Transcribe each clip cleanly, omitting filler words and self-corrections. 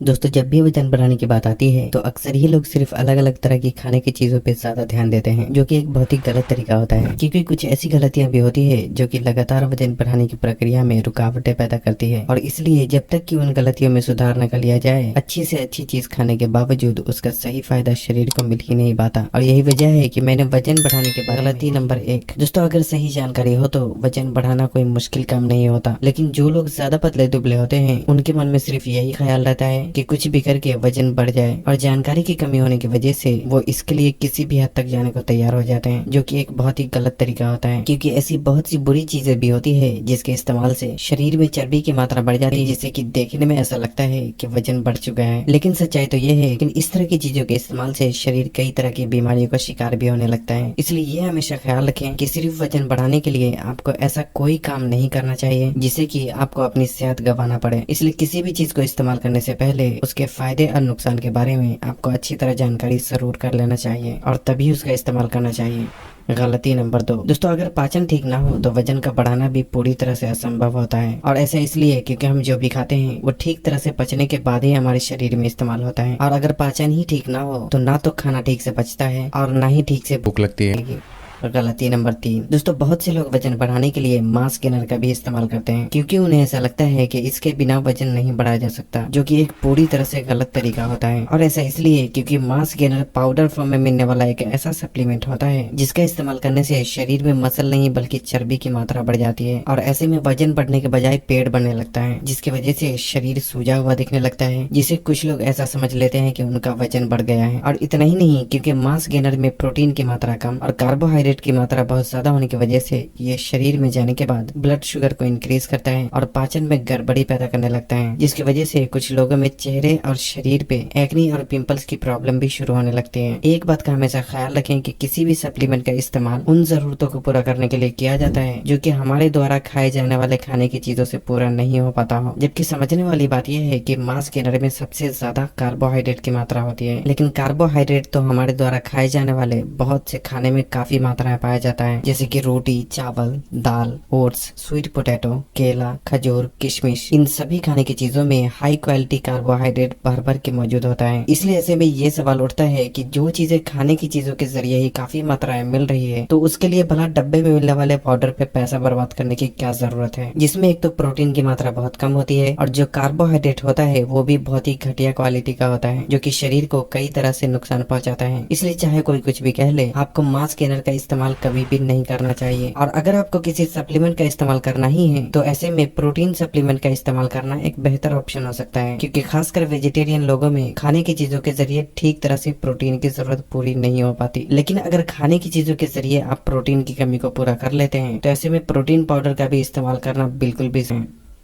दोस्तों, जब भी वजन बढ़ाने की बात आती है तो अक्सर ही लोग सिर्फ अलग अलग तरह की खाने की चीजों पे ज्यादा ध्यान देते हैं, जो कि एक बहुत ही गलत तरीका होता है। क्योंकि कुछ ऐसी गलतियां भी होती है जो कि लगातार वजन बढ़ाने की प्रक्रिया में रुकावटें पैदा करती है। और इसलिए जब तक कि उन गलतियों में सुधार न कर लिया जाए, अच्छी से अच्छी चीज खाने के बावजूद उसका सही फायदा शरीर को मिल ही नहीं पाता। और यही वजह है कि मैंने वजन बढ़ाने के बाद गलती नंबर 1। दोस्तों, अगर सही जानकारी हो तो वजन बढ़ाना कोई मुश्किल काम नहीं होता, लेकिन जो लोग ज्यादा पतले दुबले होते हैं उनके मन में सिर्फ यही ख्याल रहता है कि कुछ भी करके वजन बढ़ जाए। और जानकारी की कमी होने की वजह से वो इसके लिए किसी भी हद तक जाने को तैयार हो जाते हैं, जो कि एक बहुत ही गलत तरीका होता है। क्योंकि ऐसी बहुत सी बुरी चीजें भी होती है जिसके इस्तेमाल से शरीर में चर्बी की मात्रा बढ़ जाती है, जिससे कि देखने में ऐसा लगता है कि वजन बढ़ चुका है। लेकिन सच्चाई तो ये है कि इस तरह की चीजों के इस्तेमाल से शरीर कई तरह की बीमारियों का शिकार भी होने लगता है। इसलिए ये हमेशा ख्याल रखें कि सिर्फ वजन बढ़ाने के लिए आपको ऐसा कोई काम नहीं करना चाहिए जिससे कि आपको अपनी सेहत गंवाना पड़े। इसलिए किसी भी चीज को इस्तेमाल करने से पहले उसके फायदे और नुकसान के बारे में आपको अच्छी तरह जानकारी जरूर कर लेना चाहिए और तभी उसका इस्तेमाल करना चाहिए। गलती नंबर 2। दोस्तों, अगर पाचन ठीक ना हो तो वजन का बढ़ाना भी पूरी तरह से असंभव होता है। और ऐसा इसलिए क्योंकि हम जो भी खाते हैं वो ठीक तरह से पचने के बाद ही हमारे शरीर में इस्तेमाल होता है। और अगर पाचन ही ठीक ना हो तो ना तो खाना ठीक से पचता है और ना ही ठीक से भूख लगती है। गलती नंबर 3। दोस्तों, बहुत से लोग वजन बढ़ाने के लिए मास गेनर का भी इस्तेमाल करते हैं, क्योंकि उन्हें ऐसा लगता है कि इसके बिना वजन नहीं बढ़ाया जा सकता, जो कि एक पूरी तरह से गलत तरीका होता है। और ऐसा इसलिए क्योंकि मास गेनर पाउडर फॉर्म में मिलने वाला एक ऐसा सप्लीमेंट होता है जिसका इस्तेमाल करने से शरीर में मसल नहीं बल्कि चर्बी की मात्रा बढ़ जाती है। और ऐसे में वजन बढ़ने के बजाय पेट बढ़ने लगता है, जिसकी वजह से शरीर सूजा हुआ दिखने लगता है, जिसे कुछ लोग ऐसा समझ लेते हैं कि उनका वजन बढ़ गया है। और इतना ही नहीं, क्योंकि मास गेनर में प्रोटीन की मात्रा कम और कार्बोहाइड्रेट की मात्रा बहुत ज्यादा होने की वजह से ये शरीर में जाने के बाद ब्लड शुगर को इंक्रीज करता है और पाचन में गड़बड़ी पैदा करने लगता है, जिसकी वजह से कुछ लोगों में चेहरे और शरीर पे एक्ने और पिंपल्स की प्रॉब्लम भी शुरू होने लगती है। एक बात का हमेशा ख्याल रखें कि किसी भी सप्लीमेंट का इस्तेमाल उन जरूरतों को पूरा करने के लिए किया जाता है जो कि हमारे द्वारा खाए जाने वाले खाने की चीजों से पूरा नहीं हो पाता हो। जबकि समझने वाली बात यह है कि मांस गेनर में सबसे ज्यादा कार्बोहाइड्रेट की मात्रा होती है, लेकिन कार्बोहाइड्रेट तो हमारे द्वारा खाए जाने वाले बहुत से खाने में काफी मात्रा में पाया जाता है, जैसे कि रोटी, चावल, दाल, ओट्स, स्वीट पोटैटो, केला, खजूर, किशमिश। इन सभी खाने की चीजों में हाई क्वालिटी कार्बोहाइड्रेट भर भर के मौजूद होता है। इसलिए ऐसे में ये सवाल उठता है कि जो चीजें खाने की चीजों के जरिए ही काफी मात्रा में मिल रही है तो उसके लिए भला डब्बे में मिलने वाले पाउडर पे पैसा बर्बाद करने की क्या जरूरत है, जिसमें एक तो प्रोटीन की मात्रा बहुत कम होती है और जो कार्बोहाइड्रेट होता है वो भी बहुत ही घटिया क्वालिटी का होता है, जो कि शरीर को कई तरह से नुकसान पहुंचाता है। इसलिए चाहे कोई कुछ भी कह ले, आपको मांस गेनर का इस्तेमाल कभी भी नहीं करना चाहिए। और अगर आपको किसी सप्लीमेंट का इस्तेमाल करना ही है तो ऐसे में प्रोटीन सप्लीमेंट का इस्तेमाल करना एक बेहतर ऑप्शन हो सकता है, क्योंकि खासकर वेजिटेरियन लोगों में खाने की चीजों के जरिए ठीक तरह से प्रोटीन की जरूरत पूरी नहीं हो पाती। लेकिन अगर खाने की चीजों के जरिए आप प्रोटीन की कमी को पूरा कर लेते हैं तो ऐसे में प्रोटीन पाउडर का भी इस्तेमाल करना बिल्कुल भी सही।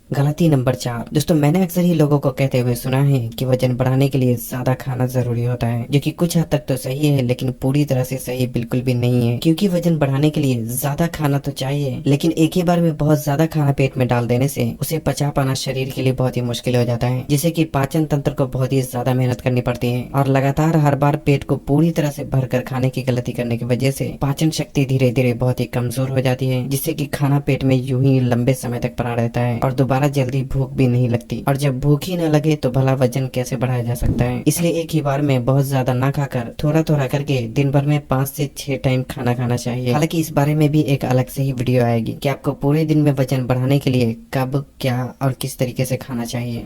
गलती नंबर 4। दोस्तों, मैंने अक्सर ही लोगों को कहते हुए सुना है कि वजन बढ़ाने के लिए ज्यादा खाना जरूरी होता है, जो कि कुछ हद तक तो सही है लेकिन पूरी तरह से सही बिल्कुल भी नहीं है। क्योंकि वजन बढ़ाने के लिए ज्यादा खाना तो चाहिए, लेकिन एक ही बार में बहुत ज्यादा खाना पेट में डाल देने से उसे पचा पाना शरीर के लिए बहुत ही मुश्किल हो जाता है, जिससे कि पाचन तंत्र को बहुत ही ज्यादा मेहनत करनी पड़ती है। और लगातार हर बार पेट को पूरी तरह से भरकर खाने की गलती करने की वजह से पाचन शक्ति धीरे धीरे बहुत ही कमजोर हो जाती है, जिससे कि खाना पेट में यूं ही लंबे समय तक पड़ा रहता है और दोबारा जल्दी भूख भी नहीं लगती। और जब भूख ही न लगे तो भला वजन कैसे बढ़ाया जा सकता है। इसलिए एक ही बार में बहुत ज्यादा ना खाकर थोड़ा थोड़ा करके दिन भर में 5 से 6 टाइम खाना खाना चाहिए। हालांकि इस बारे में भी एक अलग से ही वीडियो आएगी कि आपको पूरे दिन में वजन बढ़ाने के लिए कब, क्या और किस तरीके से खाना चाहिए।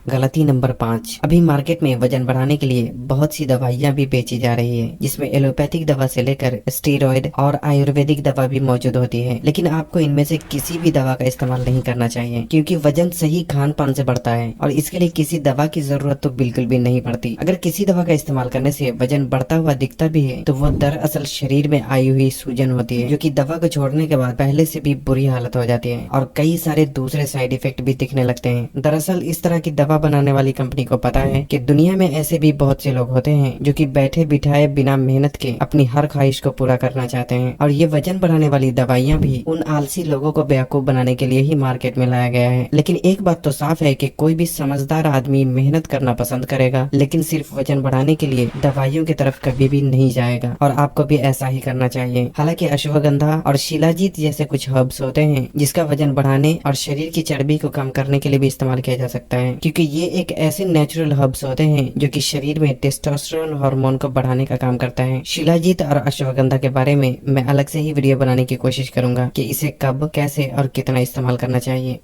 गलती नंबर 5। अभी मार्केट में वजन बढ़ाने के लिए बहुत सी दवाइयां भी बेची जा रही है, जिसमें एलोपैथिक दवा से लेकर स्टेरॉइड और आयुर्वेदिक दवा भी मौजूद होती है। लेकिन आपको इनमें से किसी भी दवा का इस्तेमाल नहीं करना चाहिए, क्योंकि वजन सही खान पान से बढ़ता है और इसके लिए किसी दवा की जरूरत तो बिल्कुल भी नहीं पड़ती। अगर किसी दवा का इस्तेमाल करने से वजन बढ़ता हुआ दिखता भी है तो वो दरअसल शरीर में आई हुई सूजन होती है, जो कि दवा को छोड़ने के बाद पहले से भी बुरी हालत हो जाती है और कई सारे दूसरे साइड इफेक्ट भी दिखने लगते हैं। दरअसल इस तरह की दवा बनाने वाली कंपनी को पता है कि दुनिया में ऐसे भी बहुत से लोग होते हैं जो कि बैठे बिठाए बिना मेहनत के अपनी हर ख्वाहिश को पूरा करना चाहते हैं, और ये वजन बढ़ाने वाली दवाइयां भी उन आलसी लोगों को बेवकूफ बनाने के लिए ही मार्केट में लाया गया है। लेकिन एक बात तो साफ है कि कोई भी समझदार आदमी मेहनत करना पसंद करेगा, लेकिन सिर्फ वजन बढ़ाने के लिए दवाइयों की तरफ कभी भी नहीं जाएगा, और आपको भी ऐसा ही करना चाहिए। हालांकि अश्वगंधा और शिलाजीत जैसे कुछ हर्ब्स होते हैं जिसका वजन बढ़ाने और शरीर की चर्बी को कम करने के लिए भी इस्तेमाल किया जा सकता है, क्योंकि क्योंकि ये एक ऐसे नेचुरल हर्ब्स होते हैं जो कि शरीर में टेस्टोस्टेरोन हार्मोन को बढ़ाने का काम करता है। शिलाजीत और अश्वगंधा के बारे में मैं अलग से ही वीडियो बनाने की कोशिश करूंगा कि इसे कब, कैसे और कितना इस्तेमाल करना चाहिए।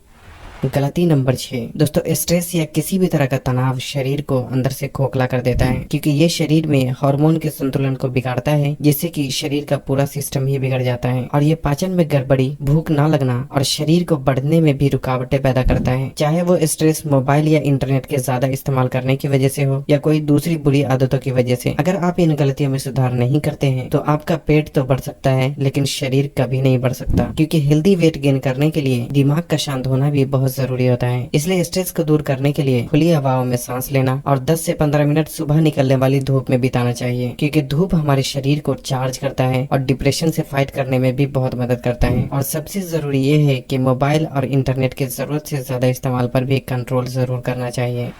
गलती नंबर 6 दोस्तों, स्ट्रेस या किसी भी तरह का तनाव शरीर को अंदर से खोखला कर देता है, क्योंकि ये शरीर में हार्मोन के संतुलन को बिगाड़ता है, जिससे कि शरीर का पूरा सिस्टम ही बिगड़ जाता है और ये पाचन में गड़बड़ी, भूख ना लगना और शरीर को बढ़ने में भी रुकावटें पैदा करता है। चाहे वो स्ट्रेस मोबाइल या इंटरनेट के ज्यादा इस्तेमाल करने की वजह से हो या कोई दूसरी बुरी आदतों की वजह से। अगर आप इन गलतियों में सुधार नहीं करते हैं तो आपका पेट तो बढ़ सकता है लेकिन शरीर कभी नहीं बढ़ सकता, क्योंकि हेल्दी वेट गेन करने के लिए दिमाग का शांत होना भी बहुत जरूरी होता है। इसलिए स्ट्रेस को दूर करने के लिए खुली हवाओं में सांस लेना और 10 से 15 मिनट सुबह निकलने वाली धूप में बिताना चाहिए, क्योंकि धूप हमारे शरीर को चार्ज करता है और डिप्रेशन से फाइट करने में भी बहुत मदद करता है। और सबसे जरूरी ये है कि मोबाइल और इंटरनेट के जरूरत से ज्यादा इस्तेमाल पर भी कंट्रोल जरूर करना चाहिए।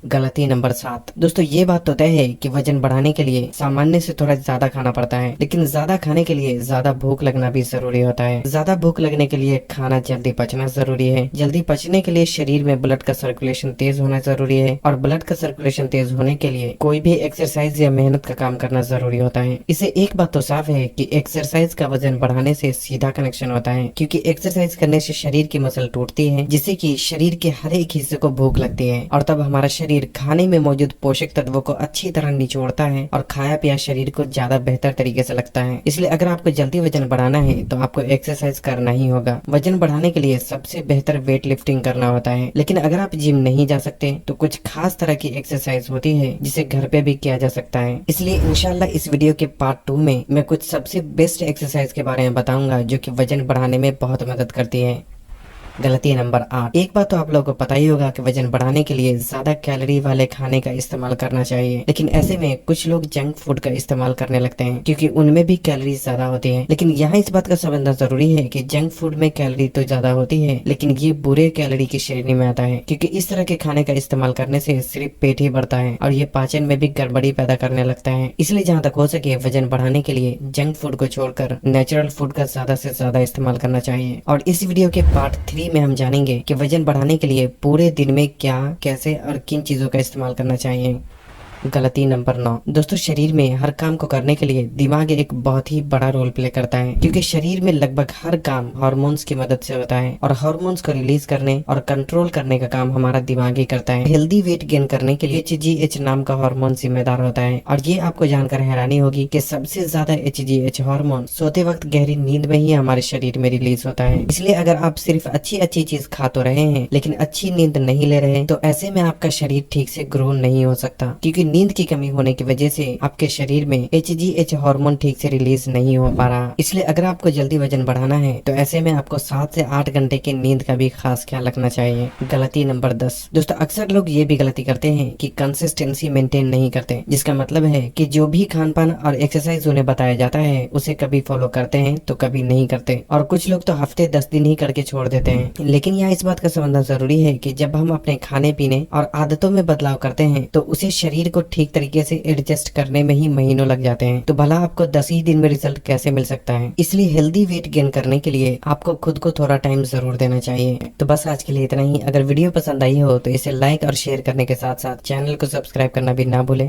गलती नंबर 7 दोस्तों, ये बात तो तय है कि वजन बढ़ाने के लिए सामान्य से थोड़ा ज्यादा खाना पड़ता है, लेकिन ज्यादा खाने के लिए ज्यादा भूख लगना भी जरूरी होता है। ज्यादा भूख लगने के लिए खाना जल्दी पचना जरूरी है। जल्दी पचने के लिए शरीर में ब्लड का सर्कुलेशन तेज होना जरूरी है और ब्लड का सर्कुलेशन तेज होने के लिए कोई भी एक्सरसाइज या मेहनत का काम करना जरूरी होता है। इसे एक बात तो साफ है कि एक्सरसाइज का वजन बढ़ाने से सीधा कनेक्शन होता है, क्योंकि एक्सरसाइज करने से शरीर की मसल टूटती है, जिससे कि शरीर के हर एक हिस्से को भूख लगती है और तब हमारा शरीर खाने में मौजूद पोषक तत्वों को अच्छी तरह निचोड़ता है और खाया पिया शरीर को ज्यादा बेहतर तरीके से लगता है। इसलिए अगर आपको जल्दी वजन बढ़ाना है तो आपको एक्सरसाइज करना ही होगा। वजन बढ़ाने के लिए सबसे बेहतर वेट लिफ्टिंग करना होता है, लेकिन अगर आप जिम नहीं जा सकते तो कुछ खास तरह की एक्सरसाइज होती है जिसे घर पे भी किया जा सकता है। इसलिए इंशाल्लाह इस वीडियो के पार्ट 2 में मैं कुछ सबसे बेस्ट एक्सरसाइज के बारे में बताऊंगा जो कि वजन बढ़ाने में बहुत मदद करती है। गलती नंबर 8, एक बात तो आप लोगों को पता ही होगा कि वजन बढ़ाने के लिए ज्यादा कैलोरी वाले खाने का इस्तेमाल करना चाहिए, लेकिन ऐसे में कुछ लोग जंक फूड का इस्तेमाल करने लगते हैं क्योंकि उनमें भी कैलोरी ज्यादा होती है। लेकिन यहाँ इस बात का समझना जरूरी है कि जंक फूड में कैलोरी तो ज्यादा होती है, लेकिन ये बुरे कैलोरी की श्रेणी में आता है, क्योंकि इस तरह के खाने का इस्तेमाल करने से सिर्फ पेट ही बढ़ता है और ये पाचन में भी गड़बड़ी पैदा करने लगता है। इसलिए जहाँ तक हो सके वजन बढ़ाने के लिए जंक फूड को छोड़कर नेचुरल फूड का ज्यादा से ज्यादा इस्तेमाल करना चाहिए। और इस वीडियो के पार्ट 3 में हम जानेंगे कि वजन बढ़ाने के लिए पूरे दिन में क्या, कैसे और किन चीजों का इस्तेमाल करना चाहिए। गलती नंबर 9 दोस्तों, शरीर में हर काम को करने के लिए दिमाग एक बहुत ही बड़ा रोल प्ले करता है, क्योंकि शरीर में लगभग हर काम हार्मोन्स की मदद से होता है और हार्मोन्स को रिलीज करने और कंट्रोल करने का काम हमारा दिमाग ही करता है। हेल्दी वेट गेन करने के लिए HGH नाम का हार्मोन जिम्मेदार होता है और ये आपको जानकर हैरानी होगी कि सबसे ज्यादा HGH हार्मोन सोते वक्त गहरी नींद में ही हमारे शरीर में रिलीज होता है। इसलिए अगर आप सिर्फ अच्छी चीज खा तो रहे हैं लेकिन अच्छी नींद नहीं ले रहे तो ऐसे में आपका शरीर ठीक से ग्रो नहीं हो सकता, क्योंकि नींद की कमी होने की वजह से आपके शरीर में HGH हार्मोन ठीक से रिलीज नहीं हो पा रहा। इसलिए अगर आपको जल्दी वजन बढ़ाना है तो ऐसे में आपको 7 से 8 घंटे की नींद का भी खास ख्याल रखना चाहिए। गलती नंबर 10 दोस्तों, अक्सर लोग ये भी गलती करते हैं कि कंसिस्टेंसी मेंटेन नहीं करते, जिसका मतलब है कि जो भी खान पान और एक्सरसाइज उन्हें बताया जाता है उसे कभी फॉलो करते हैं तो कभी नहीं करते, और कुछ लोग तो हफ्ते 10 दिन ही करके छोड़ देते हैं। लेकिन यहाँ इस बात का समझना जरूरी है कि जब हम अपने खाने पीने और आदतों में बदलाव करते हैं तो उसे शरीर को ठीक तरीके से एडजस्ट करने में ही महीनों लग जाते हैं, तो भला आपको 10 ही दिन में रिजल्ट कैसे मिल सकता है। इसलिए हेल्दी वेट गेन करने के लिए आपको खुद को थोड़ा टाइम जरूर देना चाहिए। तो बस आज के लिए इतना ही। अगर वीडियो पसंद आई हो तो इसे लाइक और शेयर करने के साथ साथ चैनल को सब्सक्राइब करना भी ना भूलें।